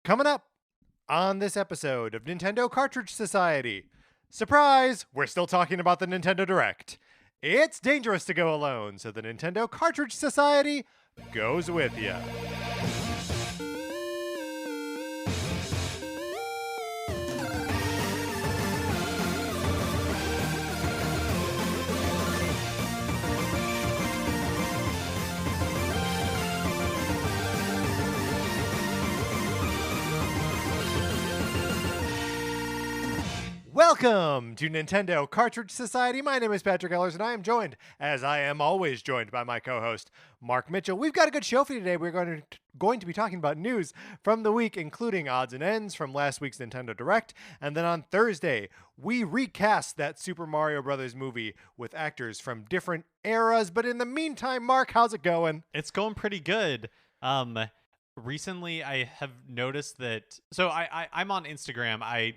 Coming up on this episode of Nintendo Cartridge Society. Surprise! We're still talking about the Nintendo Direct. It's dangerous to go alone, so the Nintendo Cartridge Society goes with you. Welcome to Nintendo Cartridge Society. My name is Patrick Ellers, and I am joined, as I am always joined, by my co-host, Mark Mitchell. We've got a good show for you today. We're going to be talking about news from the week, including odds and ends from last week's Nintendo Direct. And then on Thursday, we recast that Super Mario Brothers movie with actors from different eras. But in the meantime, Mark, how's it going? It's going pretty good. Recently I have noticed that, so I'm on Instagram. I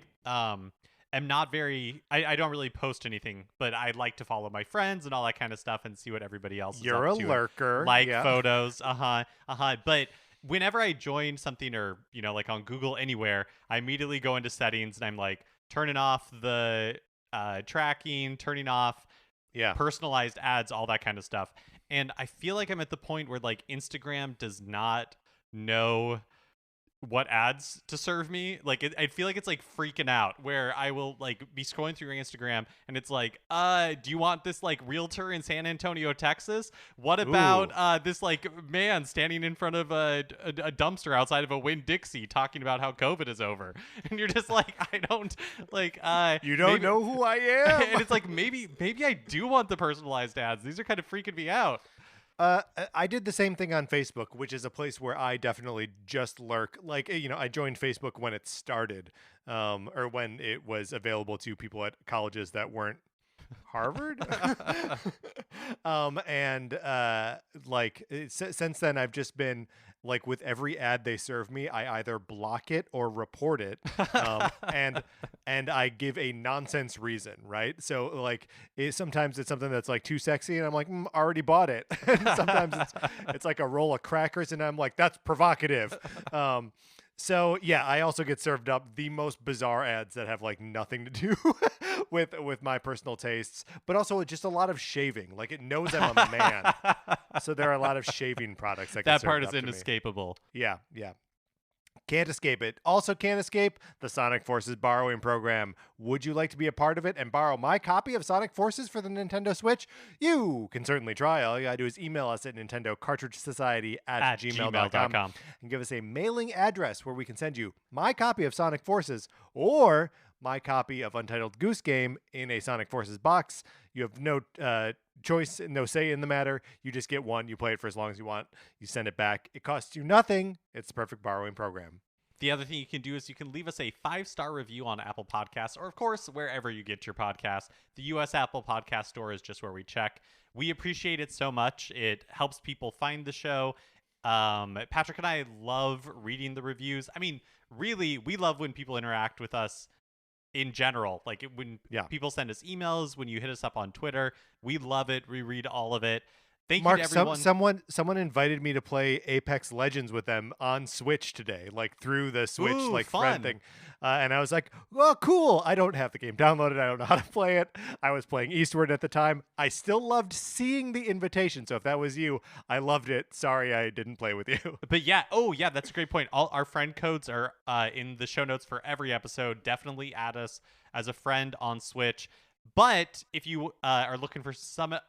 am not very, I don't really post anything, but I like to follow my friends and all that kind of stuff and see what everybody else is You're up a to. lurker. Like yeah. photos. But whenever I join something or, like on Google anywhere, I immediately go into settings and I'm like turning off the tracking, turning off personalized ads, all that kind of stuff. And I feel like I'm at the point where like Instagram does not know what ads to serve me. Like I feel like it's like freaking out where I will like be scrolling through your Instagram and it's like, do you want this like realtor in San Antonio, Texas? What about this like man standing in front of a dumpster outside of a Winn-Dixie talking about how COVID is over? And you're just like, I don't like You don't know who I am. And it's like maybe I do want the personalized ads. These are kind of freaking me out. I did the same thing on Facebook, which is a place where I definitely just lurk. Like, I joined Facebook when it started, or when it was available to people at colleges that weren't Harvard. Since then, I've just been like, with every ad they serve me, I either block it or report it, and I give a nonsense reason, right? So like, sometimes it's something that's like too sexy, and I'm like, already bought it. And sometimes it's like a roll of crackers, and I'm like, that's provocative. So yeah, I also get served up the most bizarre ads that have like nothing to do with my personal tastes, but also just a lot of shaving. Like, it knows I'm a man, so there are a lot of shaving products that get That served part up is to me. inescapable. Yeah. Can't escape it. Also can't escape the Sonic Forces borrowing program. Would you like to be a part of it and borrow my copy of Sonic Forces for the Nintendo Switch? You can certainly try. All you gotta do is email us at nintendocartridgesociety@gmail.com and give us a mailing address where we can send you my copy of Sonic Forces or my copy of Untitled Goose Game in a Sonic Forces box. You have no choice, no say in the matter. You just get one. You play it for as long as you want. You send it back. It costs you nothing. It's the perfect borrowing program. The other thing you can do is you can leave us a 5-star review on Apple Podcasts, or of course, wherever you get your podcasts. The U.S. Apple Podcast Store is just where we check. We appreciate it so much. It helps people find the show. Patrick and I love reading the reviews. I mean, really, we love when people interact with us in general. Like when people send us emails, when you hit us up on Twitter, we love it. We read all of it. Thank Mark, you to everyone. someone invited me to play Apex Legends with them on Switch today, like through the Switch friend thing. And I was like, well, cool. I don't have the game downloaded. I don't know how to play it. I was playing Eastward at the time. I still loved seeing the invitation. So if that was you, I loved it. Sorry I didn't play with you. But yeah, that's a great point. All our friend codes are in the show notes for every episode. Definitely add us as a friend on Switch. But if you are looking for something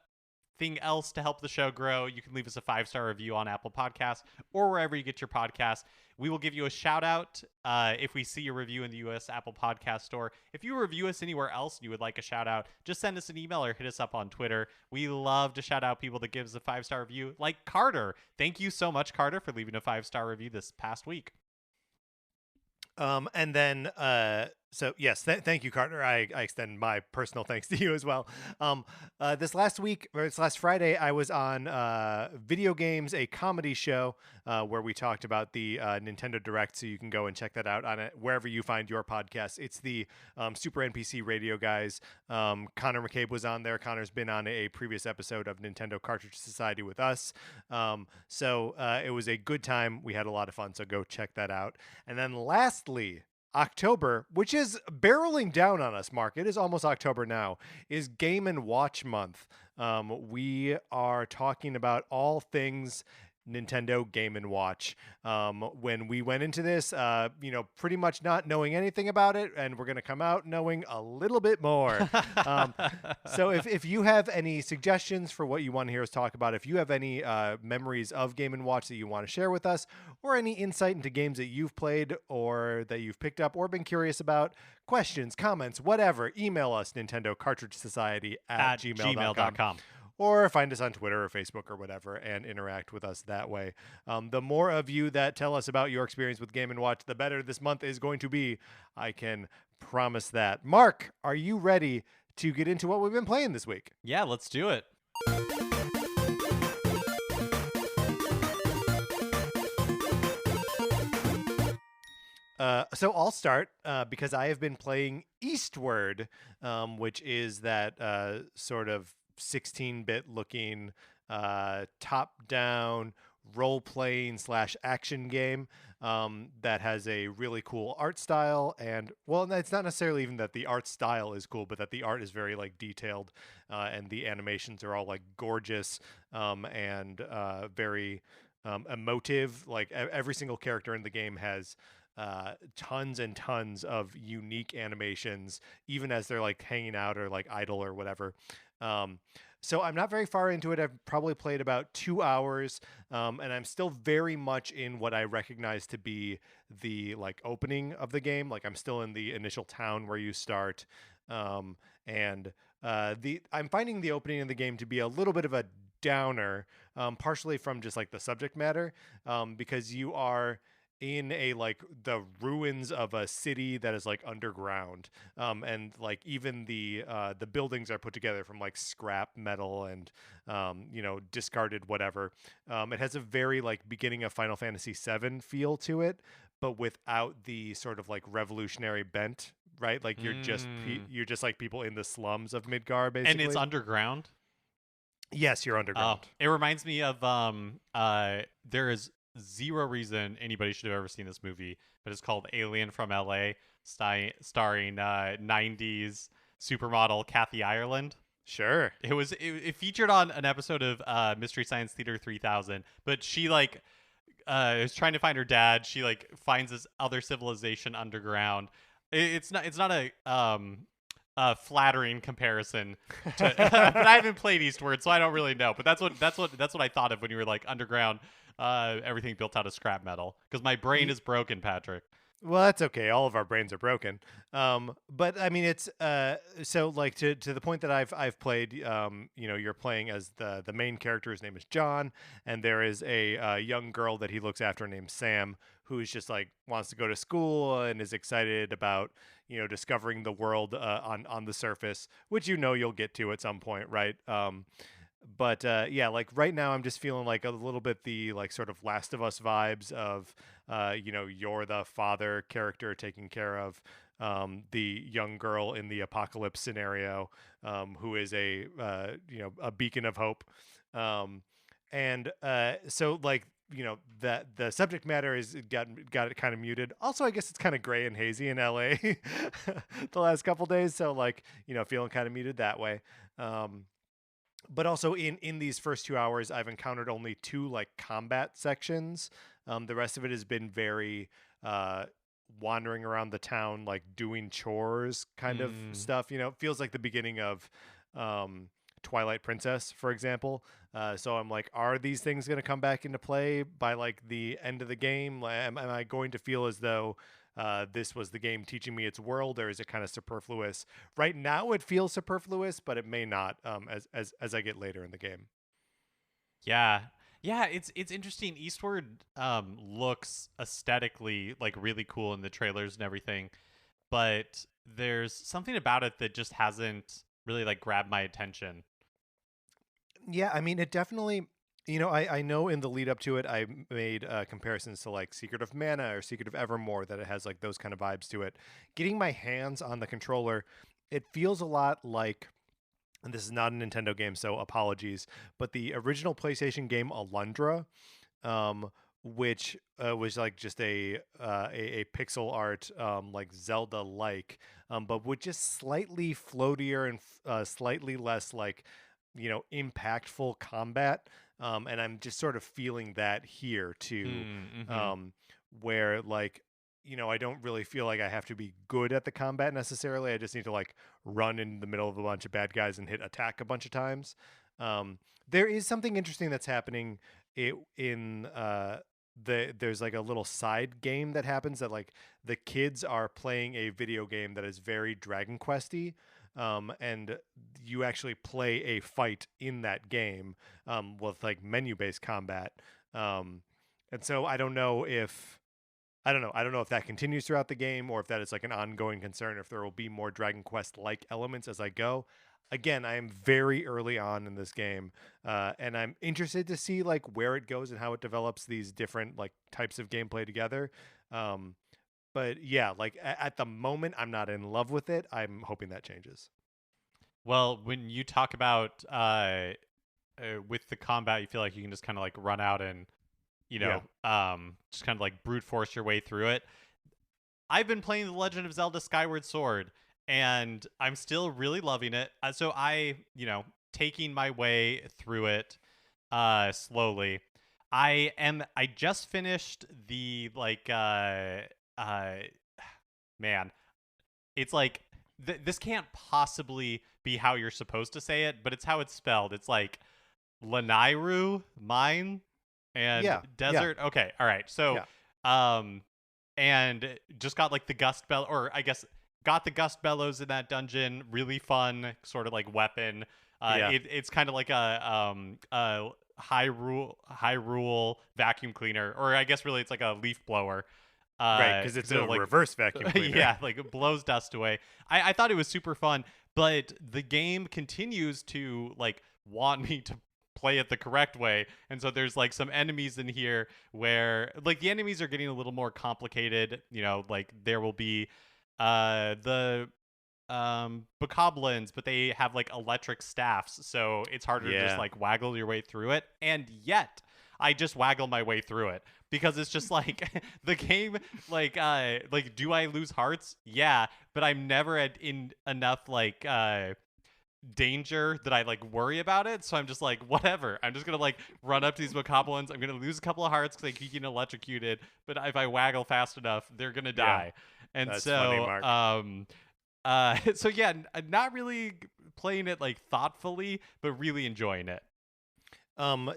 else to help the show grow, you can leave us a 5-star review on Apple Podcasts or wherever you get your podcasts. We will give you a shout out if we see your review in the US Apple Podcast Store. If you review us anywhere else and you would like a shout out, just send us an email or hit us up on Twitter. We love to shout out people that give us a 5-star review, like Carter. Thank you so much, Carter, for leaving a 5-star review this past week. And then So yes, thank you, Carter. I extend my personal thanks to you as well. This last week, or this last Friday, I was on Video Games, a comedy show where we talked about the Nintendo Direct. So you can go and check that out on it wherever you find your podcast. It's the Super NPC Radio guys. Connor McCabe was on there. Connor's been on a previous episode of Nintendo Cartridge Society with us. So it was a good time. We had a lot of fun. So go check that out. And then lastly, October, which is barreling down on us, Mark. It is almost October now, is Game and Watch Month. We are talking about all things Nintendo Game and Watch. When we went into this, pretty much not knowing anything about it, and we're going to come out knowing a little bit more. So if you have any suggestions for what you want to hear us talk about, if you have any memories of Game and Watch that you want to share with us, or any insight into games that you've played or that you've picked up or been curious about, questions, comments, whatever, email us, Nintendo Cartridge Society at gmail.com. Or find us on Twitter or Facebook or whatever and interact with us that way. The more of you that tell us about your experience with Game & Watch, the better this month is going to be. I can promise that. Mark, are you ready to get into what we've been playing this week? Yeah, let's do it. So I'll start because I have been playing Eastward, which is that sort of 16-bit looking top-down role-playing / action game that has a really cool art style. And well, it's not necessarily even that the art style is cool, but that the art is very like detailed and the animations are all like gorgeous and very emotive. Like every single character in the game has tons and tons of unique animations, even as they're like hanging out or like idle or whatever. So I'm not very far into it. I've probably played about 2 hours, and I'm still very much in what I recognize to be the like opening of the game. Like I'm still in the initial town where you start, and I'm finding the opening of the game to be a little bit of a downer, partially from just like the subject matter, because you are in a like the ruins of a city that is like underground, and like even the buildings are put together from like scrap metal and discarded whatever. It has a very like beginning of Final Fantasy VII feel to it, but without the sort of like revolutionary bent, right? Like you're just like people in the slums of Midgar, basically. And it's underground. Yes, you're underground. It reminds me of there is zero reason anybody should have ever seen this movie, but it's called Alien from LA, starring 90s supermodel Kathy Ireland. Sure. It featured on an episode of Mystery Science Theater 3000, but she like is trying to find her dad. She like finds this other civilization underground. It's not a flattering comparison to, but I haven't played Eastward, so I don't really know. But that's what I thought of when you were like underground. Everything built out of scrap metal, because my brain is broken, Patrick. Well, that's okay. All of our brains are broken. But I mean, it's so like to the point that I've played. You're playing as the main character. His name is John, and there is a young girl that he looks after named Sam, who's just like wants to go to school and is excited about discovering the world on the surface, which you'll get to at some point, right? But yeah, like right now I'm just feeling like a little bit the like sort of Last of Us vibes of, you're the father character taking care of the young girl in the apocalypse scenario, who is a beacon of hope. So like, that the subject matter is got it kind of muted. Also, I guess it's kind of gray and hazy in LA the last couple days. So like, feeling kind of muted that way. But also in these first 2 hours, I've encountered only 2 like combat sections. The rest of it has been very wandering around the town, like doing chores kind of stuff. It feels like the beginning of Twilight Princess, for example. So I'm like, are these things going to come back into play by like the end of the game? Am I going to feel as though this was the game teaching me its world, or is it kind of superfluous? Right now it feels superfluous, but it may not as I get later in the game. Yeah, it's interesting. Eastward looks aesthetically like really cool in the trailers and everything. but there's something about it that just hasn't really like grabbed my attention. Yeah, I mean, it definitely. I know in the lead up to it, I made comparisons to like Secret of Mana or Secret of Evermore, that it has like those kind of vibes to it. Getting my hands on the controller, it feels a lot like, and this is not a Nintendo game, so apologies, but the original PlayStation game Alundra, um, which was like just a pixel art, like Zelda like, but with just slightly floatier and slightly less like, impactful combat. And I'm just sort of feeling that here too, Mm-hmm. um, where like, I don't really feel like I have to be good at the combat necessarily. I just need to like run in the middle of a bunch of bad guys and hit attack a bunch of times. There is something interesting that's happening in there's like a little side game that happens, that like the kids are playing a video game that is very Dragon Questy, and you actually play a fight in that game, with like menu based combat, and so I don't know if that continues throughout the game, or if that is like an ongoing concern, if there will be more Dragon Quest like elements as I go. Again, I am very early on in this game, and I'm interested to see like where it goes and how it develops these different like types of gameplay together. Um, but yeah, like at the moment, I'm not in love with it. I'm hoping that changes. Well, when you talk about with the combat, you feel like you can just kind of like run out and Yeah. just kind of like brute force your way through it. I've been playing The Legend of Zelda Skyward Sword, and I'm still really loving it. So taking my way through it slowly. I just finished the uh man, it's like this can't possibly be how you're supposed to say it, but it's how it's spelled. It's like Lanairu mine and Yeah. Yeah. desert. Okay, all right. So Yeah. um and just got like the gust bell, or I guess got the gust bellows in that dungeon. Really fun sort of like weapon. Yeah. It's kind of like a high rule vacuum cleaner, or I guess really it's like a leaf blower. Right. Because it's Because a it'll like reverse vacuum cleaner. yeah, like it blows dust away. I thought it was super fun, but the game continues to like want me to play it the correct way. And so there's like some enemies in here where like the enemies are getting a little more complicated. Like there will be the bokoblins, but they have like electric staffs, so it's harder to just Yeah. like waggle your way through it. And yet I just waggle my way through it because it's just like the game, like do I lose hearts? Yeah, but I'm never in enough like danger that I like worry about it. So I'm just like, whatever. I'm just gonna like run up to these bokoblins. I'm gonna lose a couple of hearts because I keep getting electrocuted. But if I waggle fast enough, they're gonna Yeah. die. And That's funny, so Mark. so yeah, not really playing it like thoughtfully, but really enjoying it.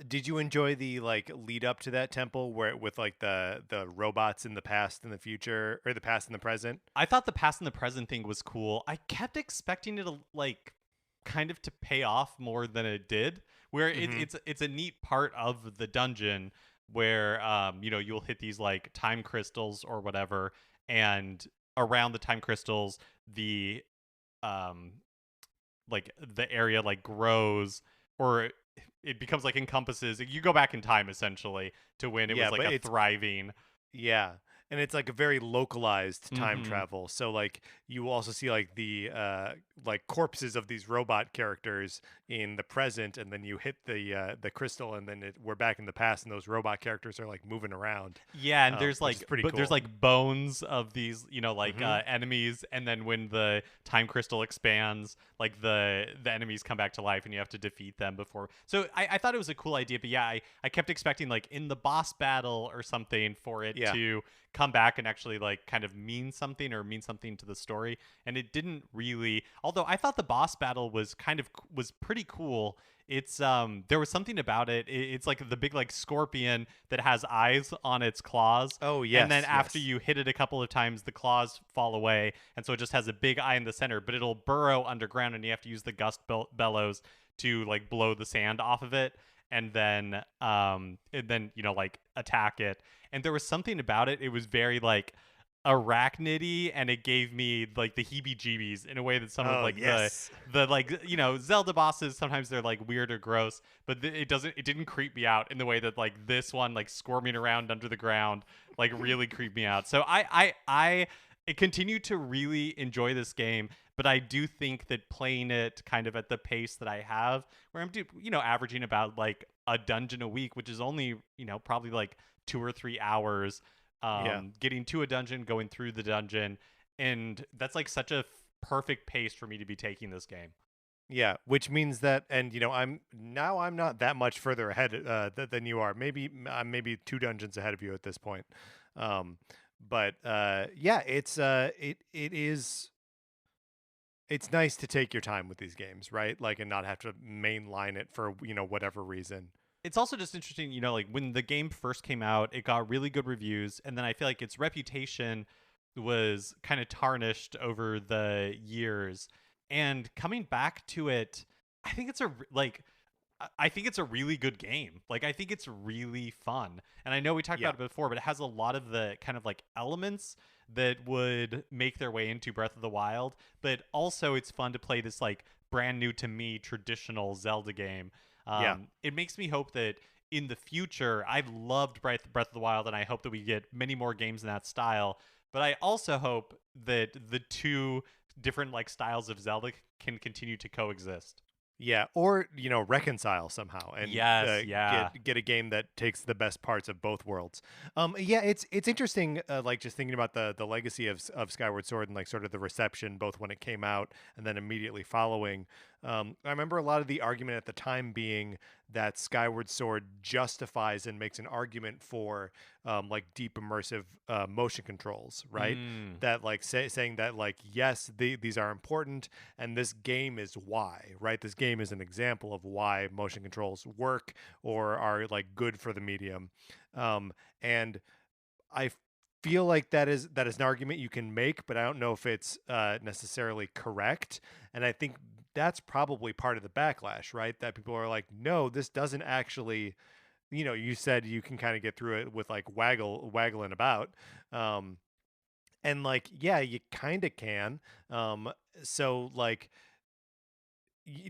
Did you enjoy the like lead up to that temple, where with like the robots in the past and the future, or the past and the present? I thought the past and the present thing was cool. I kept expecting it to like kind of to pay off more than it did. Where Hmm. it's a neat part of the dungeon where you'll hit these like time crystals or whatever, and around the time crystals the um like the area like grows, or it becomes like encompasses. You go back in time essentially to when it Yeah, was like but a it's thriving. yeah, and it's like a very localized time Mm-hmm. travel. So like you also see like the like corpses of these robot characters in the present, and then you hit the crystal, and then we're back in the past, and those robot characters are like moving around, Yeah, and there's which is like pretty but there's cool. like bones of these, Hmm. enemies, and then when the time crystal expands, like the enemies come back to life and you have to defeat them before. So I thought it was a cool idea, but yeah, I kept expecting like in the boss battle or something for it Yeah. to come back and actually like kind of mean something or mean something to the story, and it didn't really. Although I thought the boss battle was pretty cool. It's there was something about it. It's like the big like scorpion that has eyes on its claws, Oh and then yes, after yes. you hit it a couple of times, the claws fall away, and so it just has a big eye in the center. But it'll burrow underground, and you have to use the bellows to like blow the sand off of it, and then like attack it. And there was something about it. It was very like arachnidy, and it gave me like the heebie-jeebies in a way that some of Oh, like yes. the like Zelda bosses, sometimes they're like weird or gross, but it didn't creep me out in the way that like this one, like squirming around under the ground, like really creeped me out. So I continue to really enjoy this game, but I do think that playing it kind of at the pace that I have, where I'm averaging about like a dungeon a week, which is only probably like 2 or 3 hours, Yeah. getting to a dungeon, going through the dungeon, and that's like such a perfect pace for me to be taking this game. Yeah, which means that, and I'm not that much further ahead than you are. Maybe I'm maybe 2 dungeons ahead of you at this point. Um, but yeah, it's nice to take your time with these games, right? Like, and not have to mainline it for whatever reason. It's also just interesting, like when the game first came out, it got really good reviews, and then I feel like its reputation was kind of tarnished over the years. And coming back to it, I think it's I think it's a really good game. Like, I think it's really fun. And I know we talked Yeah, about it before, but it has a lot of the kind of like elements that would make their way into Breath of the Wild. But also, it's fun to play this like brand new to me traditional Zelda game. yeah. It makes me hope that in the future, I've loved Breath of the Wild, and I hope that we get many more games in that style. But I also hope that the two different like styles of Zelda can continue to coexist. Yeah, or reconcile somehow and Yes, yeah. get a game that takes the best parts of both worlds. Yeah, it's interesting. Like just thinking about the legacy of Skyward Sword and like sort of the reception both when it came out and then immediately following. I remember a lot of the argument at the time being that Skyward Sword justifies and makes an argument for like deep immersive motion controls, right? Mm. That like saying that like yes, these are important and this game is why, right? This game is an example of why motion controls work or are like good for the medium. And I feel like that is an argument you can make, but I don't know if it's necessarily correct. And I think that's probably part of the backlash, right? That people are like, no, this doesn't actually. You said you can kind of get through it with like waggling about. And like, yeah, you kind of can. So like,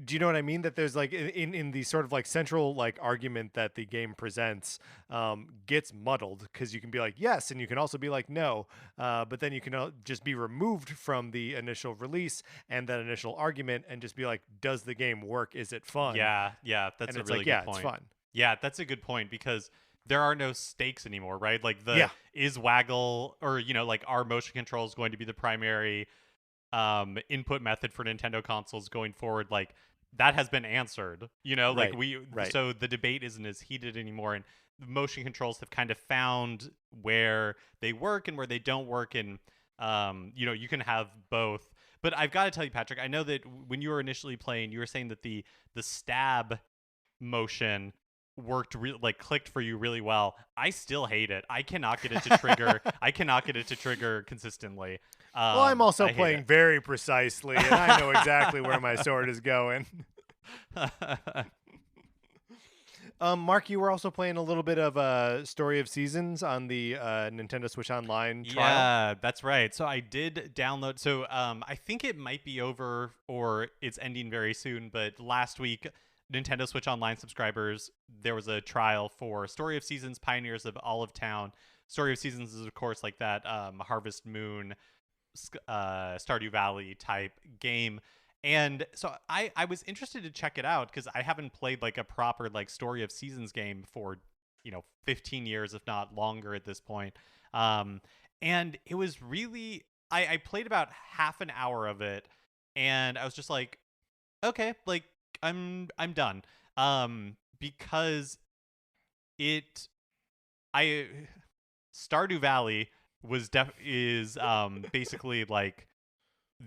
do you know what I mean? That there's like in the sort of like central like argument that the game presents gets muddled because you can be like yes, and you can also be like no, but then you can just be removed from the initial release and that initial argument and just be like, does the game work? Is it fun? Yeah, yeah, that's And a it's really like, good yeah, it's point. fun. Yeah, that's a good point because there are no stakes anymore, right? Like Yeah, is waggle or like our motion controls going to be the primary input method for Nintendo consoles going forward? Like that has been answered. Like right, right. so the debate isn't as heated anymore, and the motion controls have kind of found where they work and where they don't work, and you can have both. But I've got to tell you, Patrick, I know that when you were initially playing, you were saying that the stab motion like clicked for you really well. I still hate it. I cannot get it to trigger. I cannot get it to trigger consistently. Well, I'm also I hate playing very precisely, and I know exactly where my sword is going. it. Mark, you were also playing a little bit of Story of Seasons on the Nintendo Switch Online trial. Yeah, that's right. So I did download. So I think it might be over or it's ending very soon. But last week, Nintendo Switch Online subscribers, there was a trial for Story of Seasons: Pioneers of Olive Town. Story of Seasons is of course like that Harvest Moon, Stardew Valley type game. And so I was interested to check it out because I haven't played like a proper like Story of Seasons game for 15 years, if not longer at this point. And it was really I played about half an hour of it, and I was just like, okay, like I'm done. Because it I Stardew Valley is basically like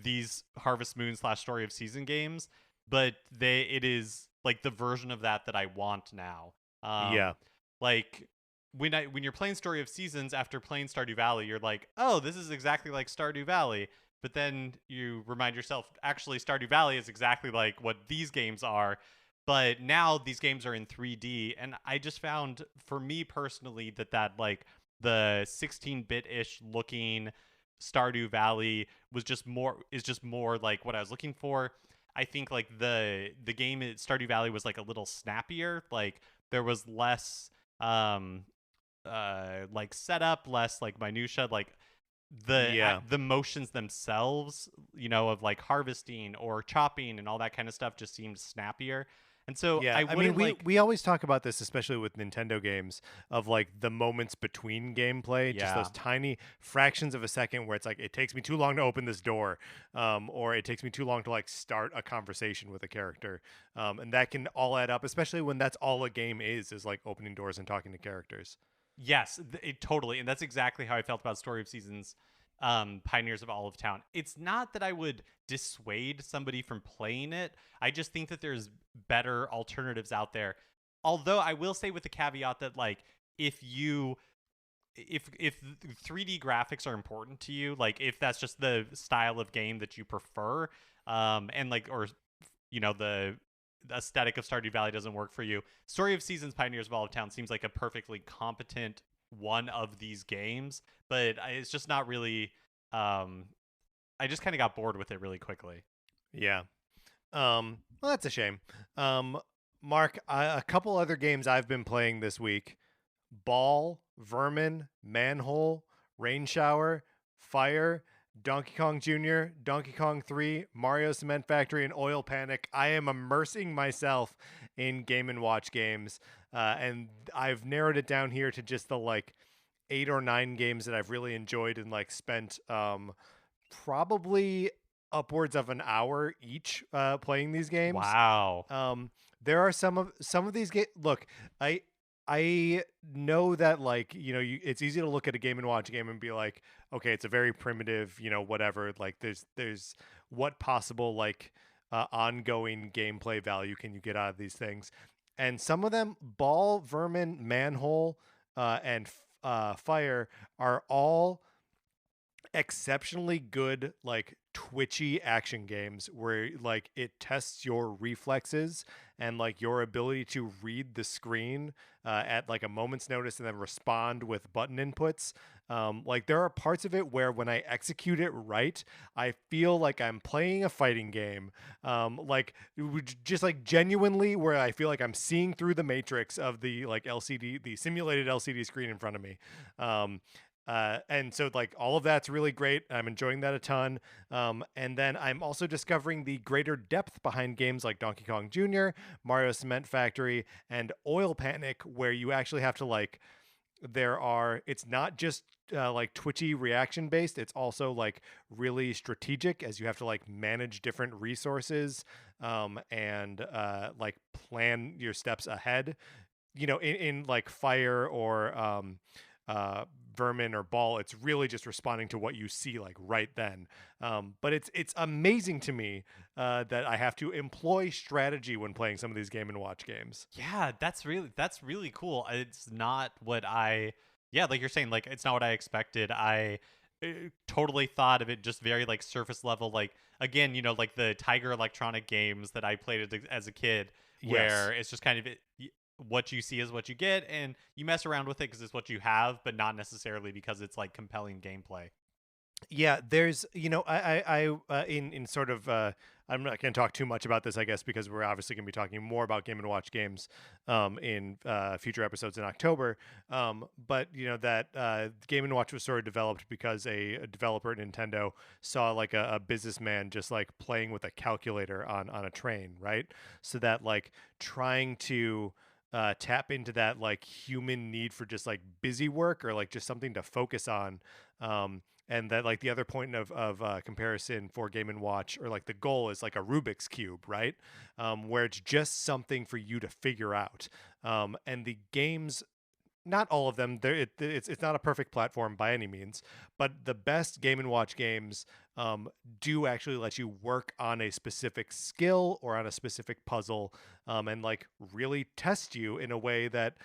these Harvest Moon / Story of Season games, but it is like the version of that I want now. Yeah, Like when you're playing Story of Seasons after playing Stardew Valley, you're like, oh, this is exactly like Stardew Valley. But then you remind yourself, actually, Stardew Valley is exactly like what these games are. But now these games are in 3D, and I just found, for me personally, that like the 16-bit-ish looking Stardew Valley is just more like what I was looking for. I think like the game at Stardew Valley was like a little snappier. Like there was less like setup, less like minutia, like Yeah. the motions themselves, of like harvesting or chopping and all that kind of stuff just seemed snappier. And so Yeah, I I mean, wouldn't like we always talk about this, especially with Nintendo games, of like the moments between gameplay, just yeah. those tiny fractions of a second where it's like it takes me too long to open this door, or it takes me too long to like start a conversation with a character, and that can all add up, especially when that's all a game is like opening doors and talking to characters. Yes, it totally, and that's exactly how I felt about Story of Seasons, Pioneers of Olive Town. It's not that I would dissuade somebody from playing it. I just think that there's better alternatives out there. Although I will say with the caveat that like if you if 3D graphics are important to you, like if that's just the style of game that you prefer, and like or the aesthetic of Stardew Valley doesn't work for you, Story of Seasons Pioneers of Olive Town seems like a perfectly competent one of these games, but it's just not really. I just kind of got bored with it really quickly. Yeah. Well, that's a shame. Mark, a couple other games I've been playing this week: Ball, Vermin, Manhole, Rain Shower, Fire, Donkey Kong Jr., Donkey Kong 3, Mario Cement Factory, and Oil Panic. I am immersing myself in Game and Watch games, and I've narrowed it down here to just the like 8 or 9 games that I've really enjoyed and like spent probably upwards of an hour each playing these games. Wow. Um, there are some of these games. Look, I know that like it's easy to look at a Game and Watch game and be like, okay, it's a very primitive, whatever. Like there's what possible like ongoing gameplay value can you get out of these things? And some of them, Ball, Vermin, Manhole, and Fire, are all exceptionally good like twitchy action games where like it tests your reflexes and like your ability to read the screen at like a moment's notice and then respond with button inputs. Like there are parts of it where when I execute it right, I feel like I'm playing a fighting game. Like just like genuinely where I feel like I'm seeing through the matrix of the like LCD, the simulated LCD screen in front of me. And so like all of that's really great. I'm enjoying that a ton. And then I'm also discovering the greater depth behind games like Donkey Kong Jr., Mario Cement Factory, and Oil Panic, where you actually have to like it's not just like twitchy reaction based, it's also like really strategic as you have to like manage different resources and like plan your steps ahead, in like Fire or Vermin or Ball. It's really just responding to what you see like right then. But it's amazing to me that I have to employ strategy when playing some of these Game and Watch games. Yeah, that's really cool. It's not what yeah, like you're saying, like it's not what I expected. I totally thought of it just very like surface level, like again, like the Tiger Electronic games that I played as a kid, Yes. where it's just kind of what you see is what you get, and you mess around with it because it's what you have, but not necessarily because it's like compelling gameplay. Yeah, there's, in sort of, I'm not going to talk too much about this, I guess, because we're obviously going to be talking more about Game and Watch games in future episodes in October. But that Game and Watch was sort of developed because a developer at Nintendo saw like a businessman just like playing with a calculator on a train, right? So that like trying to tap into that like human need for just like busy work or like just something to focus on. And that like the other point of comparison for Game and Watch, or like the goal, is like a Rubik's cube, right? Where it's just something for you to figure out. And the games, not all of them, it's not a perfect platform by any means, but the best Game and Watch games do actually let you work on a specific skill or on a specific puzzle, and like really test you in a way that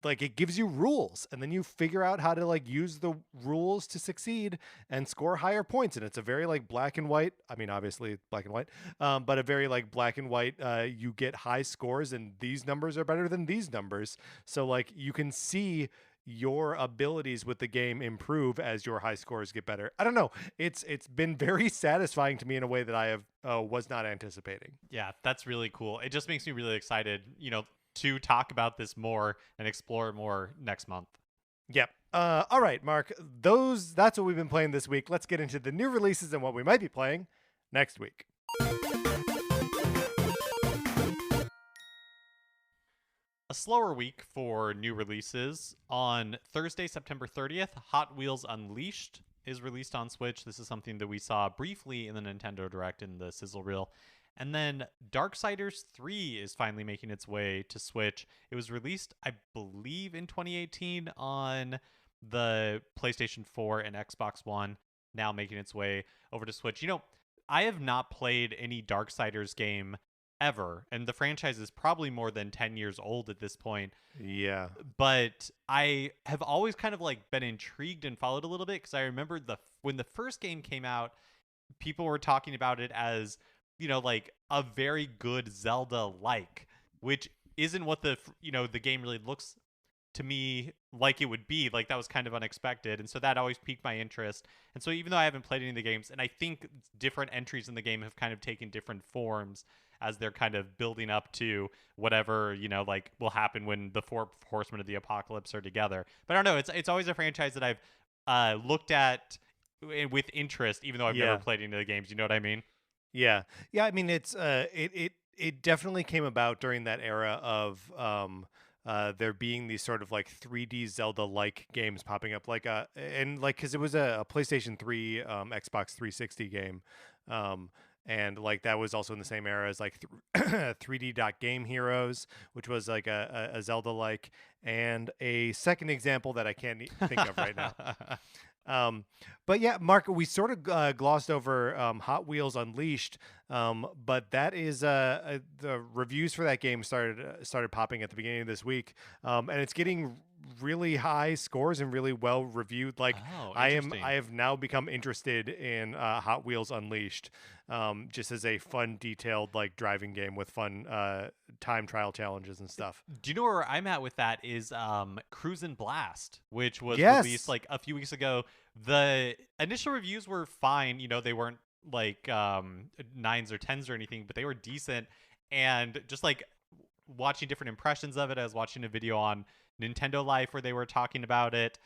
like it gives you rules and then you figure out how to like use the rules to succeed and score higher points. And it's a very like black and white, I mean obviously black and white, but a very like black and white, you get high scores and these numbers are better than these numbers, so like you can see your abilities with the game improve as your high scores get better. I don't know. It's been very satisfying to me in a way that I have was not anticipating. Yeah, that's really cool. It just makes me really excited, to talk about this more and explore it more next month. Yep. All right, Mark. That's what we've been playing this week. Let's get into the new releases and what we might be playing next week. A slower week for new releases. On Thursday, September 30th, Hot Wheels Unleashed is released on Switch. This is something that we saw briefly in the Nintendo Direct in the sizzle reel. And then Darksiders 3 is finally making its way to Switch. It was released, I believe, in 2018 on the PlayStation 4 and Xbox One, now making its way over to Switch. I have not played any Darksiders game ever, and the franchise is probably more than 10 years old at this point. Yeah. But I have always kind of been intrigued and followed a little bit, because I remember when the first game came out, people were talking about it as a very good Zelda-like, which isn't what the game really looks to me like it would be. Like, that was kind of unexpected, and so that always piqued my interest. And so even though I haven't played any of the games, and I think different entries in the game have kind of taken different forms as they're kind of building up to whatever will happen when the four horsemen of the apocalypse are together. But I don't know, it's always a franchise that I've looked at with interest, even though I've never played any of the games. You know what I mean? Yeah. I mean, it's it definitely came about during that era of there being these sort of 3D Zelda-like games popping up, because it was a PlayStation 3, Xbox 360 game, and that was also in the same era as 3D Game Heroes, which was a Zelda-like, and a second example that I can't think of right now. But yeah, Mark, we sort of glossed over Hot Wheels Unleashed, but that is the reviews for that game started popping at the beginning of this week, and it's getting really high scores and really well reviewed. I have now become interested in Hot Wheels Unleashed, just as a fun, detailed driving game with fun time trial challenges and stuff. Do you know where I'm at with that is Cruisin' Blast, which was released a few weeks ago. The initial reviews were fine. They weren't 9s or 10s or anything, but they were decent. And just watching different impressions of it, I was watching a video on Nintendo Life where they were talking about it.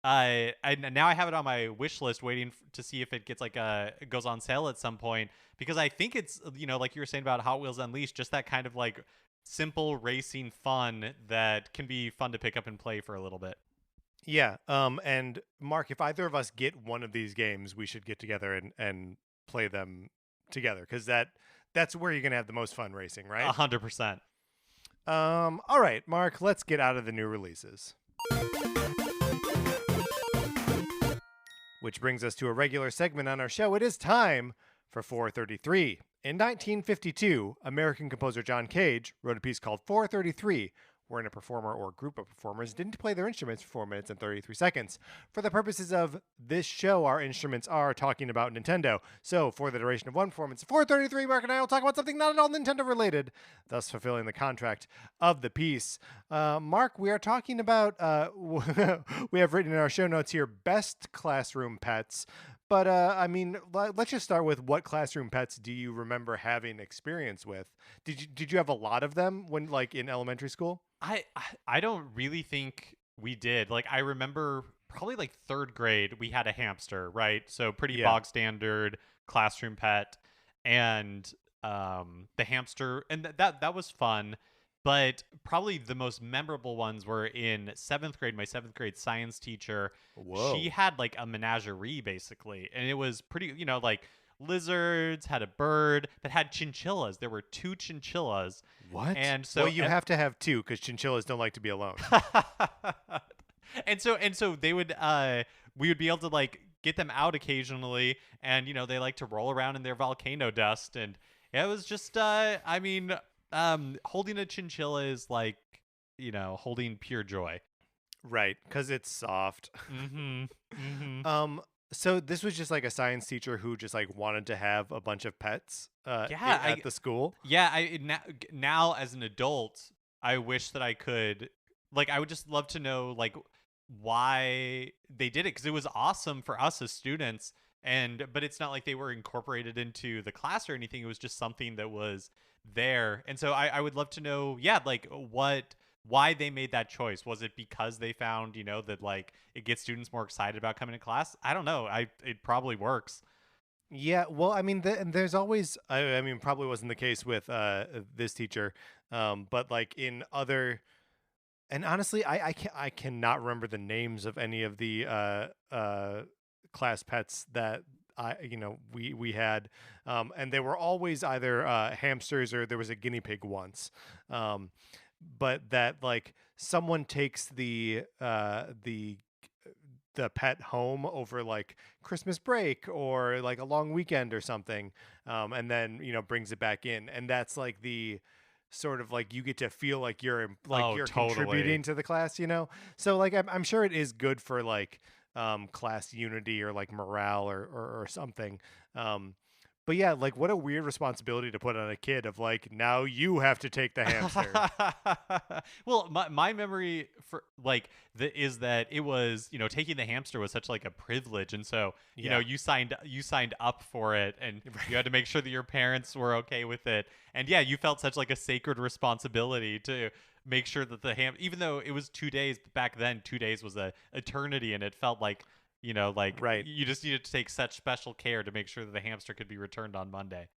And now I have it on my wish list, waiting to see if it gets it goes on sale at some point, because I think it's like you were saying about Hot Wheels Unleashed, just that kind of simple racing fun that can be fun to pick up and play for a little bit. Yeah. And Mark, if either of us get one of these games, we should get together and play them together, because that's where you're gonna have the most fun racing, right? 100%. All right, Mark, let's get out of the new releases. Which brings us to a regular segment on our show. It is time for 433. In 1952, American composer John Cage wrote a piece called 433, wherein a performer or group of performers didn't play their instruments for 4 minutes and 33 seconds. For the purposes of this show, our instruments are talking about Nintendo. So for the duration of one performance, 433, Mark and I will talk about something not at all Nintendo related, thus fulfilling the contract of the piece. Mark, we are talking about, we have written in our show notes here, best classroom pets. But, I mean, let's just start with, what classroom pets do you remember having experience with? Did you have a lot of them when, in elementary school? I don't really think we did. I remember probably 3rd grade, we had a hamster, right? So pretty bog standard classroom pet. And the hamster, and that was fun. But probably the most memorable ones were in 7th grade. My 7th grade science teacher, she had a menagerie, basically. And it was pretty, lizards, had a bird that had chinchillas. There were 2 chinchillas. What? And so you have to have 2, because chinchillas don't like to be alone. and so they would we would be able to get them out occasionally, and they like to roll around in their volcano dust, and it was just holding a chinchilla is holding pure joy. Right, because it's soft. Mm-hmm. Mm-hmm. So this was just a science teacher who just wanted to have a bunch of pets at the school. Yeah, now as an adult, I wish that I could, I would just love to know why they did it, because it was awesome for us as students, but it's not like they were incorporated into the class or anything. It was just something that was there. And so I would love to know, yeah, like why they made that choice. Was it because they found, that like it gets students more excited about coming to class? I don't know. It probably works. Yeah, well, I mean, and there's always, I mean, probably wasn't the case with this teacher, but like in other, and honestly, I cannot remember the names of any of the class pets that we had, and they were always either hamsters, or there was a guinea pig once, but that like someone takes the pet home over like Christmas break or like a long weekend or something, and then brings it back in, and that's like the sort of like you get to feel like you're Totally. contributing to the class, so like I'm sure it is good for like class unity or like morale or something. But yeah, like what a weird responsibility to put on a kid of like, now you have to take the hamster. Well, my memory for like is that it was, taking the hamster was such like a privilege, and so you signed up for it, and you had to make sure that your parents were okay with it, and yeah, you felt such like a sacred responsibility to make sure that even though it was 2 days back then, 2 days was a eternity, and it felt like Right. you just needed to take such special care to make sure that the hamster could be returned on Monday.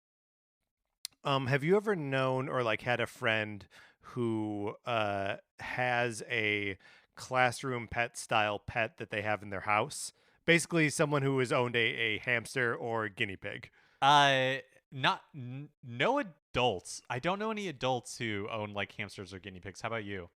Have you ever known or like had a friend who has a classroom pet style pet that they have in their house? Basically, someone who has owned a hamster or guinea pig. No adults. I don't know any adults who own like hamsters or guinea pigs. How about you?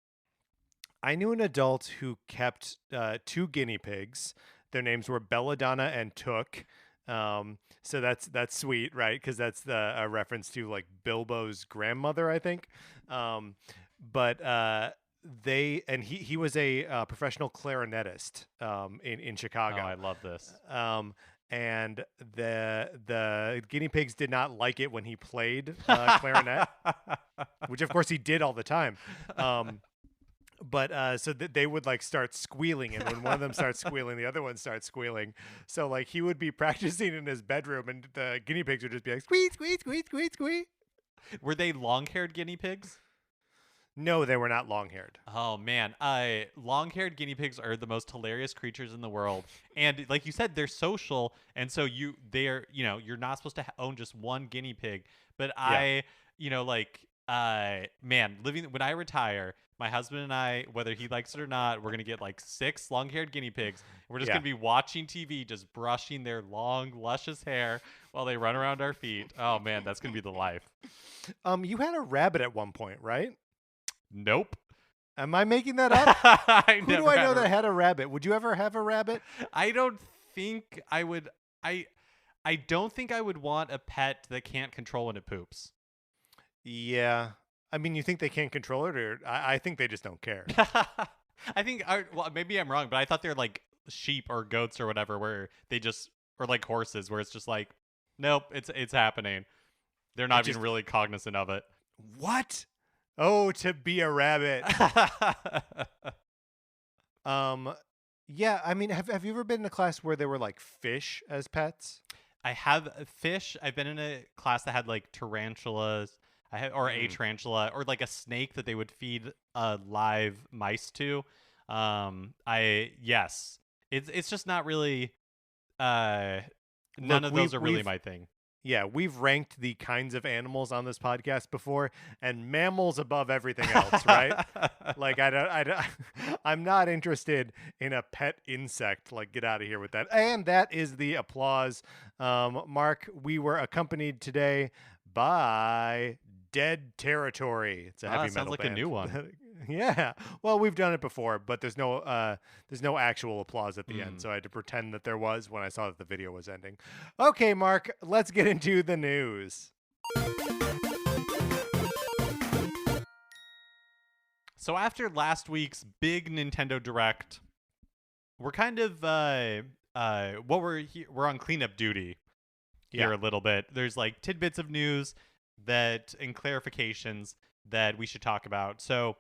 I knew an adult who kept two guinea pigs. Their names were Belladonna and Took. So that's sweet, right? Because that's a reference to like Bilbo's grandmother, I think. But he was a professional clarinetist in Chicago. Oh, I love this. And the guinea pigs did not like it when he played clarinet, which of course he did all the time. But so they would like start squealing, and when one of them starts squealing, the other one starts squealing. So like he would be practicing in his bedroom, and the guinea pigs would just be like squeak, squeak, squeak, squeak, squeak. Were they long-haired guinea pigs? No, they were not long-haired. Oh man, long-haired guinea pigs are the most hilarious creatures in the world, and like you said, they're social, and so you're not supposed to own just one guinea pig. But man, when I retire, my husband and I, whether he likes it or not, we're gonna get like 6 long-haired guinea pigs. We're just gonna be watching TV, just brushing their long, luscious hair while they run around our feet. Oh man, that's gonna be the life. You had a rabbit at one point, right? Nope. Am I making that up? Who do I know that had a rabbit? Would you ever have a rabbit? I don't think I would. I don't think I would want a pet that can't control when it poops. Yeah. I mean, you think they can't control it, or I think they just don't care. I think, well, maybe I'm wrong, but I thought they're like sheep or goats or whatever, where they just, or like horses, where it's just like, nope, it's happening. They're not even really cognizant of it. What? Oh, to be a rabbit. Yeah, I mean, have you ever been in a class where there were like fish as pets? I have fish. I've been in a class that had like tarantulas. Or a tarantula, or like a snake that they would feed live mice to. Yes, it's just not really. None of those are really my thing. Yeah, we've ranked the kinds of animals on this podcast before, and mammals above everything else, right? Like I'm not interested in a pet insect. Like, get out of here with that. And that is the applause. Mark, we were accompanied today by Dead Territory. It's a heavy metal sounds like band. A new one. Yeah. Well, we've done it before, but there's no actual applause at the end, so I had to pretend that there was when I saw that the video was ending. Okay, Mark, let's get into the news. So after last week's big Nintendo Direct, we're kind of we're on cleanup duty here a little bit. There's like tidbits of news and clarifications that we should talk about. So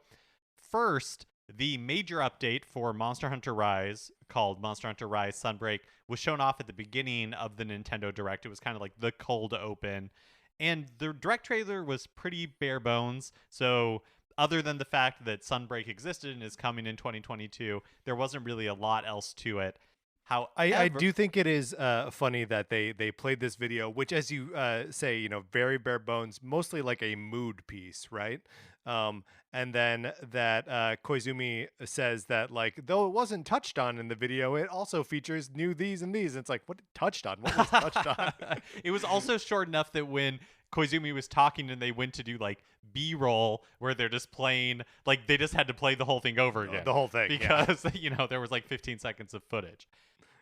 first, The major update for Monster Hunter Rise, called Monster Hunter Rise Sunbreak, was shown off at the beginning of the Nintendo Direct. It was kind of like the cold open. And the Direct trailer was pretty bare bones. So, other than the fact that Sunbreak existed and is coming in 2022, there wasn't really a lot else to it. I However, do think it is funny that they played this video, which, as you say, very bare bones, mostly like a mood piece, right? And then that Koizumi says that, like, though it wasn't touched on in the video, it also features new these and these. And it's like, what touched on? What was touched on? it was also short enough that when Koizumi was talking and they went to do like B-roll where they're just playing, like they just had to play the whole thing over again. The whole thing, because there was like 15 seconds of footage.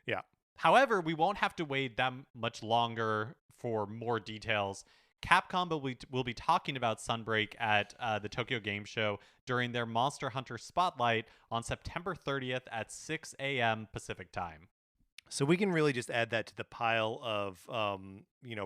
Yeah. However, we won't have to wait that much longer for more details. Capcom will be talking about Sunbreak at the Tokyo Game Show during their Monster Hunter Spotlight on September 30th at 6 a.m. Pacific Time. So we can really just add that to the pile of,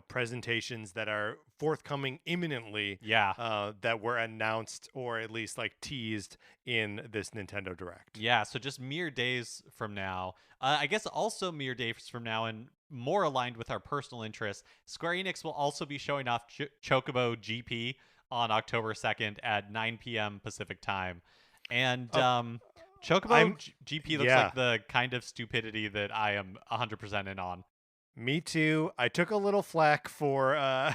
presentations that are forthcoming imminently. Yeah. That were announced or at least like teased in this Nintendo Direct. Yeah. So just mere days from now, I guess also mere days from now, and more aligned with our personal interests, Square Enix will also be showing off Chocobo GP on October 2nd at 9 p.m. Pacific Time. And Chocobo GP looks like the kind of stupidity that I am 100% in on. Me too. I took a little flack for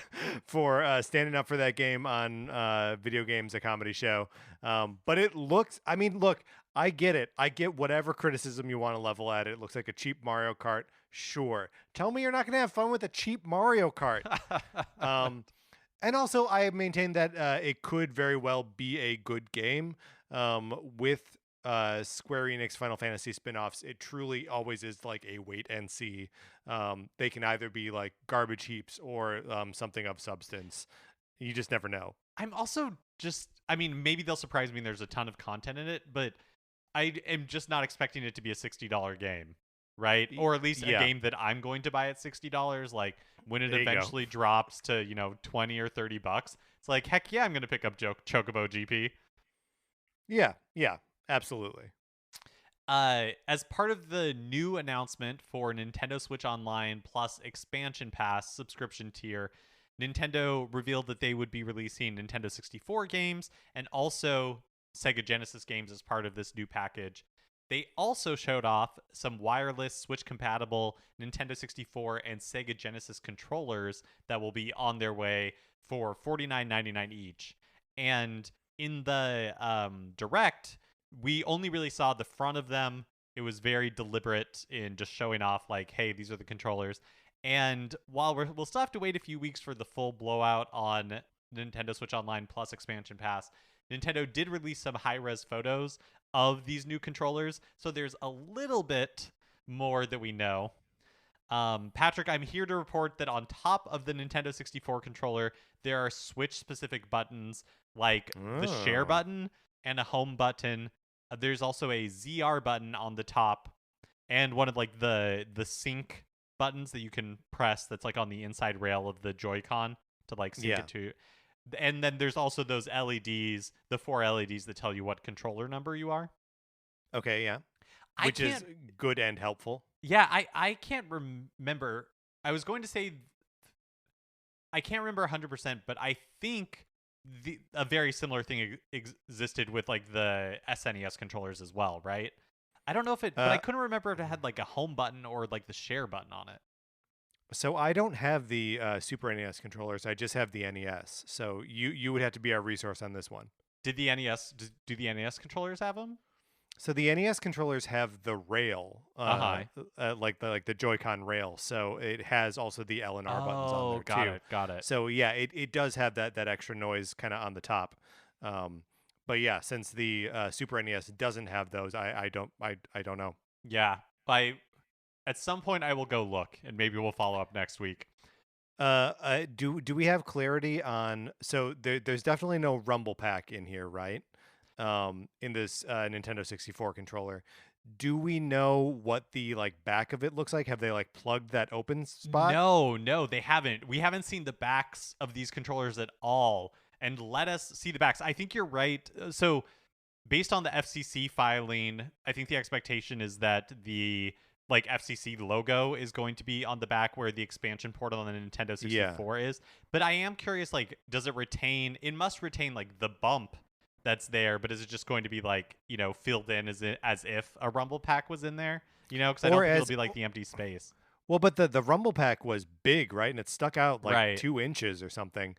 standing up for that game on Video Games, a Comedy Show. But it looks, I mean, look, I get it. I get whatever criticism you want to level at it. It looks like a cheap Mario Kart. Sure. Tell me you're not going to have fun with a cheap Mario Kart. And also, I maintain that it could very well be a good game with Square Enix Final Fantasy spin-offs. It truly always is like a wait and see. They can either be like garbage heaps or something of substance. You just never know. I'm also maybe they'll surprise me and there's a ton of content in it, but I am just not expecting it to be a $60 game, right? Or at least a game that I'm going to buy at $60. Like when it eventually drops to, 20 or $30, it's like, heck yeah, I'm going to pick up Chocobo GP. Yeah, absolutely. As part of the new announcement for Nintendo Switch Online Plus Expansion Pass subscription tier, Nintendo revealed that they would be releasing Nintendo 64 games and also Sega Genesis games as part of this new package. They also showed off some wireless Switch-compatible Nintendo 64 and Sega Genesis controllers that will be on their way for $49.99 each. And in the Direct, we only really saw the front of them. It was very deliberate in just showing off, like, hey, these are the controllers. And while we'll still have to wait a few weeks for the full blowout on Nintendo Switch Online Plus Expansion Pass, Nintendo did release some high-res photos of these new controllers, so there's a little bit more that we know. Patrick, I'm here to report that on top of the Nintendo 64 controller, there are Switch-specific buttons like the share button and a home button. There's also a ZR button on the top and one of like the sync buttons that you can press that's like on the inside rail of the Joy-Con to like sync it to. And then there's also those LEDs, the 4 LEDs that tell you what controller number you are. Okay, yeah. Which is good and helpful. Yeah, I can't remember. I was going to say I can't remember 100%, but I think a very similar thing existed with like the SNES controllers as well, right? I don't know if it, but I couldn't remember if it had like a home button or like the share button on it. So I don't have the Super NES controllers. I just have the NES. So you would have to be our resource on this one. Did the NES do the NES controllers have them? So the NES controllers have the rail, like the Joy-Con rail. So it has also the L and R buttons on there too. Got it. So yeah, it does have that extra noise kind of on the top. But yeah, since the Super NES doesn't have those, I don't know. Yeah, at some point I will go look, and maybe we'll follow up next week. Do we have clarity on? So there's definitely no Rumble Pack in here, right? In this Nintendo 64 controller. Do we know what the like back of it looks like? Have they like plugged that open spot? No, they haven't. We haven't seen the backs of these controllers at all. And let us see the backs. I think you're right. So based on the FCC filing, I think the expectation is that the like FCC logo is going to be on the back where the expansion port on the Nintendo Yeah. 64 is. But I am curious, like, does it retain? It must retain like the bump that's there, but is it just going to be like filled in as if a Rumble Pack was in there? Because I Or don't think it'll as be like the empty space. well, but the Rumble Pack was big, right? And it stuck out like Right. 2 inches or something.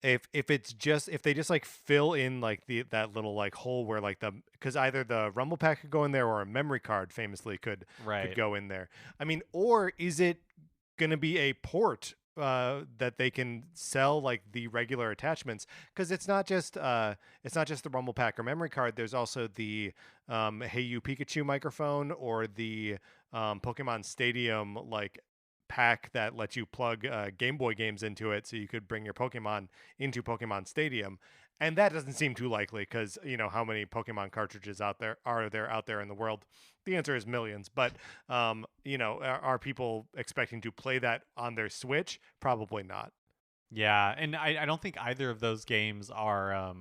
If they just like fill in like that little like hole where like because either the Rumble Pack could go in there or a memory card famously could Right. go in there. I mean, or is it gonna be a port that they can sell like the regular attachments? Because it's not just the Rumble Pack or memory card. There's also the Hey You Pikachu microphone or the Pokemon Stadium like pack that lets you plug Game Boy games into it, so you could bring your Pokemon into Pokemon Stadium. And that doesn't seem too likely because how many Pokemon cartridges out there in the world? The answer is millions. But are people expecting to play that on their Switch? Probably not. Yeah, and I don't think either of those games are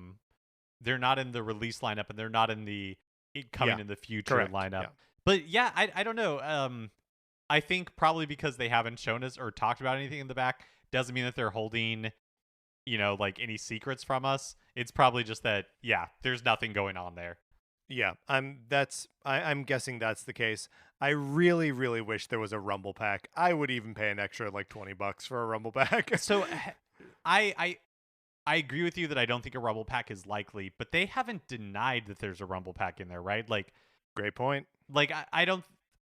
they're not in the release lineup and they're not in the coming Yeah, in the future correct. lineup. Yeah, But yeah, I don't know. I think probably because they haven't shown us or talked about anything in the back doesn't mean that they're holding, like any secrets from us. It's probably just that, yeah, there's nothing going on there. yeah. I'm guessing that's the case. I really, really wish there was a Rumble Pack. I would even pay an extra like $20 for a Rumble Pack. So I agree with you that I don't think a Rumble Pack is likely, but they haven't denied that there's a Rumble Pack in there, right? Great point. I don't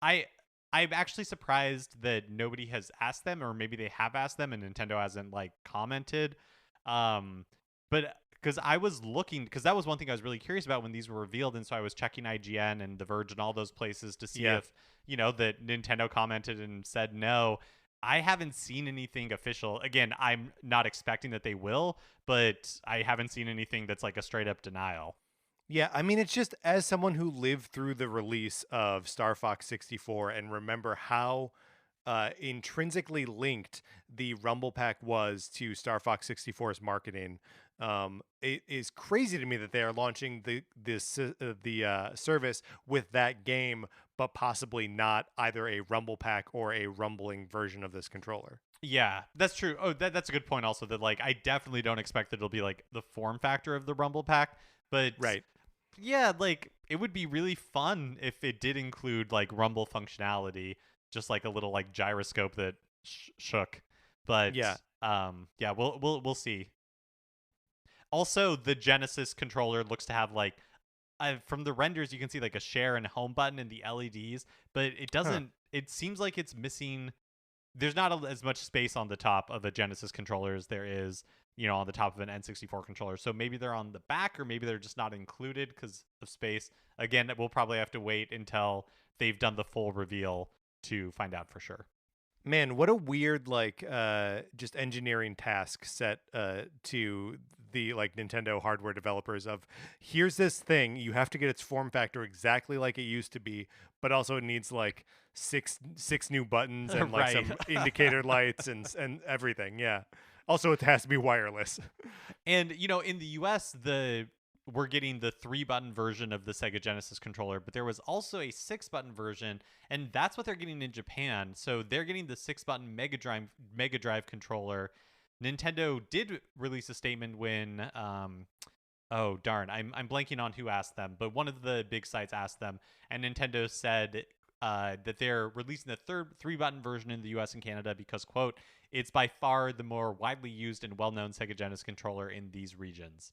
I I'm actually surprised that nobody has asked them, or maybe they have asked them and Nintendo hasn't like commented. But because I was looking, because that was one thing I was really curious about when these were revealed, and so I was checking IGN and The Verge and all those places to see Yeah. if that Nintendo commented and said no. I haven't seen anything official. Again, I'm not expecting that they will, but I haven't seen anything that's like a straight up denial. Yeah, I mean, it's just as someone who lived through the release of Star Fox 64 and remember how intrinsically linked the Rumble Pack was to Star Fox 64's marketing. It is crazy to me that they are launching the service with that game, but possibly not either a Rumble Pack or a rumbling version of this controller. Yeah, that's true. Oh, that's a good point also, that like I definitely don't expect that it'll be like the form factor of the Rumble Pack, but Right. yeah, like it would be really fun if it did include like rumble functionality, just like a little like gyroscope that shook. But Yeah. yeah, we'll see. Also, the Genesis controller looks to have like from the renders you can see like a share and home button in the LEDs, but it Huh. doesn't. It seems like it's missing. There's not as much space on the top of a Genesis controller as there is, on the top of an N64 controller. So maybe they're on the back, or maybe they're just not included because of space. Again, we'll probably have to wait until they've done the full reveal to find out for sure. Man, what a weird like just engineering task set to the like Nintendo hardware developers of here's this thing, you have to get its form factor exactly like it used to be, but also it needs like six new buttons and like Right. some indicator lights and everything. Yeah. Also it has to be wireless. And in the US, we're getting the 3-button version of the Sega Genesis controller, but there was also a 6-button version, and that's what they're getting in Japan. So they're getting the 6-button Mega Drive controller. Nintendo did release a statement when oh darn, I'm blanking on who asked them, but one of the big sites asked them, and Nintendo said that they're releasing the third 3-button version in the US and Canada because, quote, it's by far the more widely used and well-known Sega Genesis controller in these regions.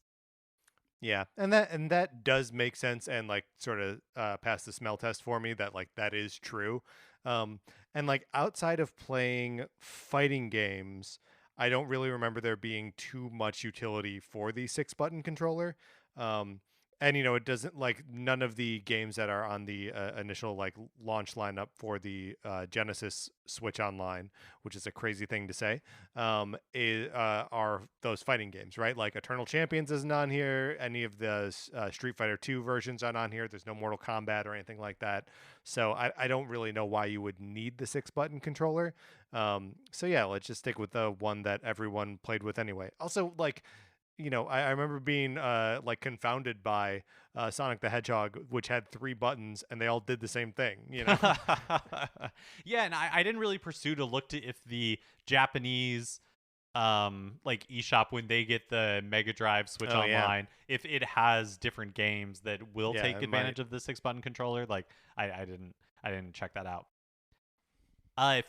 Yeah, and that does make sense and like sort of pass the smell test for me that like that is true. And like outside of playing fighting games, I don't really remember there being too much utility for the 6-button controller. Um, and it doesn't like none of the games that are on the initial like launch lineup for the Genesis Switch Online, which is a crazy thing to say, are those fighting games, right? Like Eternal Champions isn't on here. Any of the Street Fighter 2 versions aren't on here. There's no Mortal Kombat or anything like that. So I don't really know why you would need the 6-button controller. So yeah, let's just stick with the one that everyone played with anyway. Also, like I remember being like confounded by Sonic the Hedgehog, which had 3 buttons and they all did the same thing. Yeah, and I didn't really pursue to look to if the Japanese like eShop, when they get the Mega Drive Switch Oh yeah, Online, if it has different games that will yeah, take it might. advantage of the 6-button controller. Like I didn't check that out.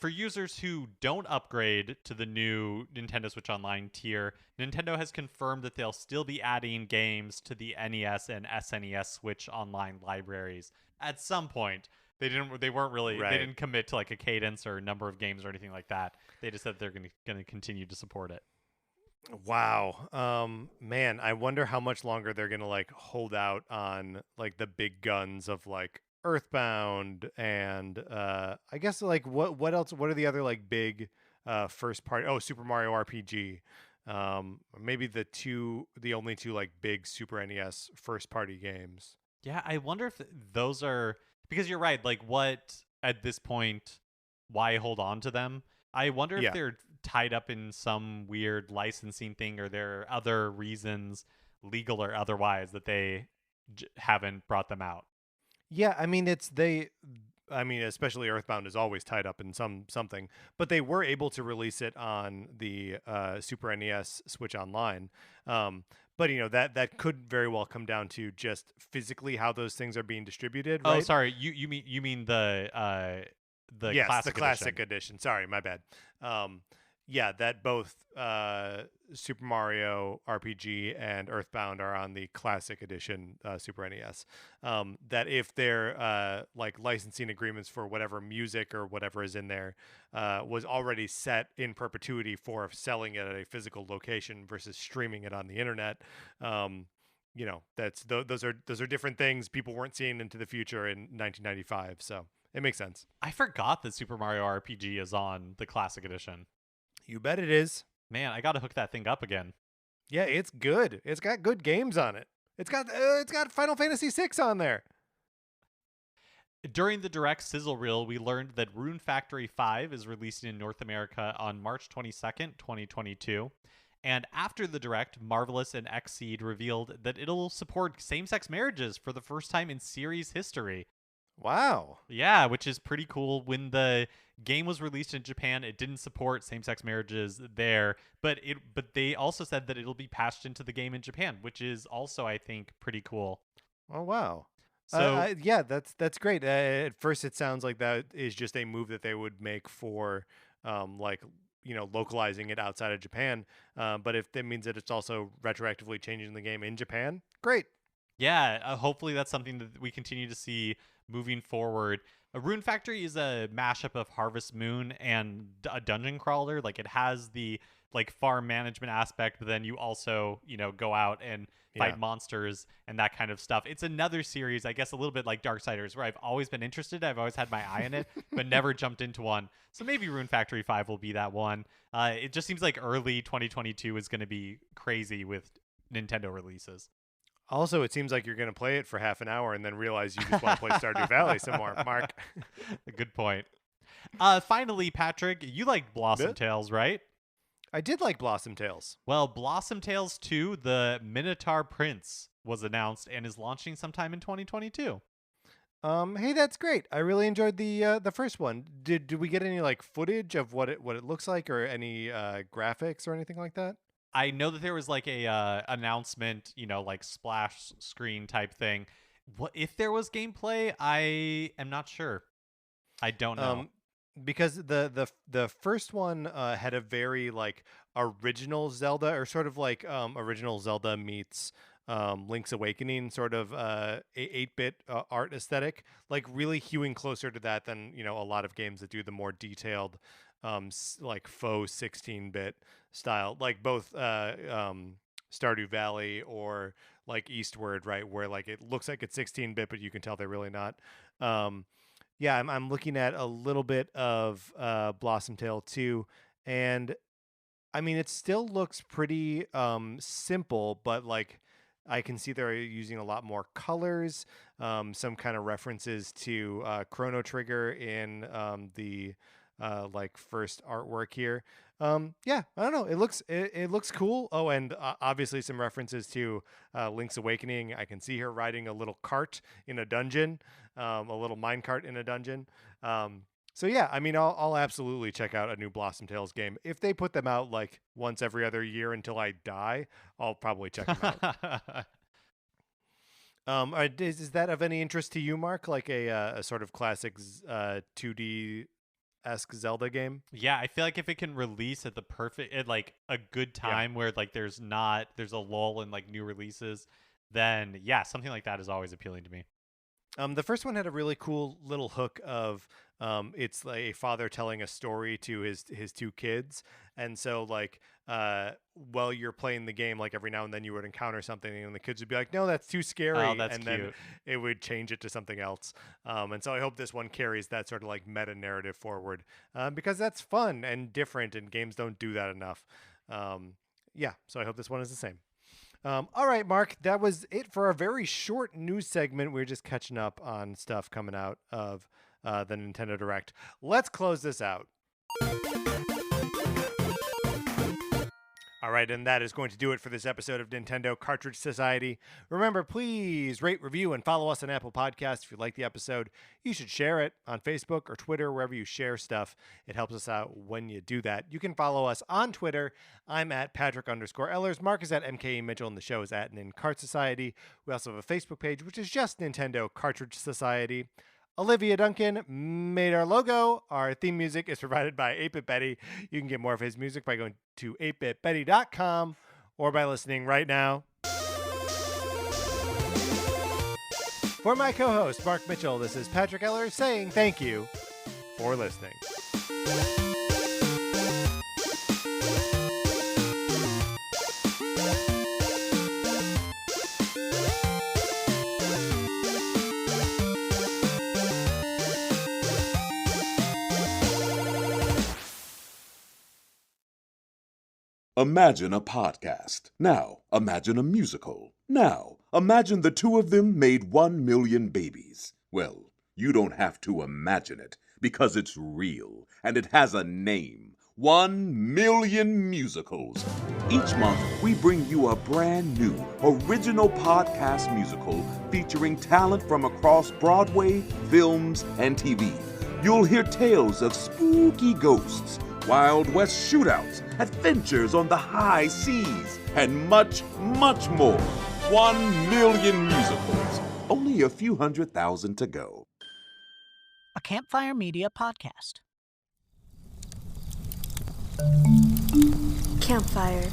For users who don't upgrade to the new Nintendo Switch Online tier, Nintendo has confirmed that they'll still be adding games to the NES and SNES Switch Online libraries at some point. They didn't. They weren't really. They Right. didn't commit to like a cadence or number of games or anything like that. They just said they're going to continue to support it. Wow. Man, I wonder how much longer they're gonna like hold out on like the big guns of like Earthbound and I guess like what else, what are the other like big first party, oh, Super Mario RPG. Maybe the only two like big Super NES first party games. Yeah, I wonder if those are, because you're right. Like, what at this point? Why hold on to them? I wonder if Yeah. they're tied up in some weird licensing thing, or there are other reasons, legal or otherwise, that they haven't brought them out. Yeah, I mean, especially Earthbound is always tied up in something, but they were able to release it on the Super NES Switch Online. But that could very well come down to just physically how those things are being distributed, Oh, right? sorry. You mean the Yes, the classic classic edition. edition. Sorry, my bad. Um, yeah, that both Super Mario RPG and Earthbound are on the classic edition Super NES. That if their like licensing agreements for whatever music or whatever is in there was already set in perpetuity for selling it at a physical location versus streaming it on the internet. That's those are different things people weren't seeing into the future in 1995. So it makes sense. I forgot that Super Mario RPG is on the classic edition. You bet it is. Man, I got to hook that thing up again. Yeah, it's good. It's got good games on it. It's got Final Fantasy VI on there. During the direct sizzle reel, we learned that Rune Factory 5 is releasing in North America on March 22nd, 2022. And after the direct, Marvelous and Xseed revealed that it'll support same-sex marriages for the first time in series history. Wow. Yeah, which is pretty cool. When the game was released in Japan, it didn't support same-sex marriages there, but they also said that it'll be patched into the game in Japan, which is also, I think, pretty cool. Oh wow. So Yeah, that's great. At first, it sounds like that is just a move that they would make for, like localizing it outside of Japan. But if that means that it's also retroactively changing the game in Japan, great. yeah, hopefully that's something that we continue to see moving forward. A Rune Factory is a mashup of Harvest Moon and a dungeon crawler. Like, it has the like farm management aspect, but then you also go out and Yeah. fight monsters and that kind of stuff. It's another series, I guess, a little bit like Darksiders, where I've always been interested. I've always had my eye on it, but never jumped into one. So maybe Rune Factory 5 will be that one. It just seems like early 2022 is going to be crazy with Nintendo releases. Also, it seems like you're going to play it for half an hour and then realize you just want to play Stardew Valley some more. Mark. Good point. Finally, Patrick, you like Blossom Yeah. Tales, right? I did like Blossom Tales. Well, Blossom Tales 2, the Minotaur Prince, was announced and is launching sometime in 2022. Hey, that's great. I really enjoyed the first one. Did we get any like footage of what it looks like, or any graphics or anything like that? I know that there was like a announcement, like splash screen type thing. What if there was gameplay? I am not sure. I don't know. Because the first one had a very like original Zelda, or sort of like original Zelda meets Link's Awakening, sort of 8-bit art aesthetic, like really hewing closer to that than a lot of games that do the more detailed like faux 16-bit style, like both Stardew Valley or like Eastward, right, where like it looks like it's 16-bit, but you can tell they're really not. Yeah, I'm looking at a little bit of Blossom Tale 2, and I mean, it still looks pretty simple, but like I can see they're using a lot more colors, some kind of references to Chrono Trigger in the like first artwork here. Yeah, I don't know. It looks cool. Oh, and obviously some references to Link's Awakening. I can see her riding a little cart in a dungeon, a little mine cart in a dungeon. So yeah, I mean, I'll absolutely check out a new Blossom Tales game. If they put them out like once every other year until I die, I'll probably check them out. Is that of any interest to you, Mark? Like a sort of classic 2D-esque Zelda game? Yeah, I feel like if it can release at the perfect, at like a good time where like there's a lull in like new releases, then yeah, something like that is always appealing to me. The first one had a really cool little hook of it's like a father telling a story to his two kids, and so like while you're playing the game, like every now and then you would encounter something, and the kids would be like, "No, that's too scary," Oh, that's and cute. then it would change it to something else. And so I hope this one carries that sort of like meta narrative forward, because that's fun and different, and games don't do that enough. Yeah, so I hope this one is the same. All right, Mark, that was it for a very short news segment. We were just catching up on stuff coming out of the Nintendo Direct. Let's close this out. All right, and that is going to do it for this episode of Nintendo Cartridge Society. Remember, please rate, review, and follow us on Apple Podcasts. If you like the episode, you should share it on Facebook or Twitter, wherever you share stuff. It helps us out when you do that. You can follow us on Twitter. I'm at Patrick_Ellers. Mark is at MKE Mitchell, and the show is at Cart Society. We also have a Facebook page, which is just Nintendo Cartridge Society. Olivia Duncan made our logo. Our theme music is provided by 8-Bit Betty. You can get more of his music by going to 8bitbetty.com or by listening right now. For my co-host, Mark Mitchell, this is Patrick Eller saying thank you for listening. Imagine a podcast. Now, imagine a musical. Now, imagine the two of them made 1 million babies. Well, you don't have to imagine it, because it's real, and it has a name. 1 million musicals. Each month, we bring you a brand new, original podcast musical featuring talent from across Broadway, films, and TV. You'll hear tales of spooky ghosts, Wild West shootouts, adventures on the high seas, and much, much more. 1 million musicals. Only a few 100,000 to go. A Campfire Media podcast. Campfire.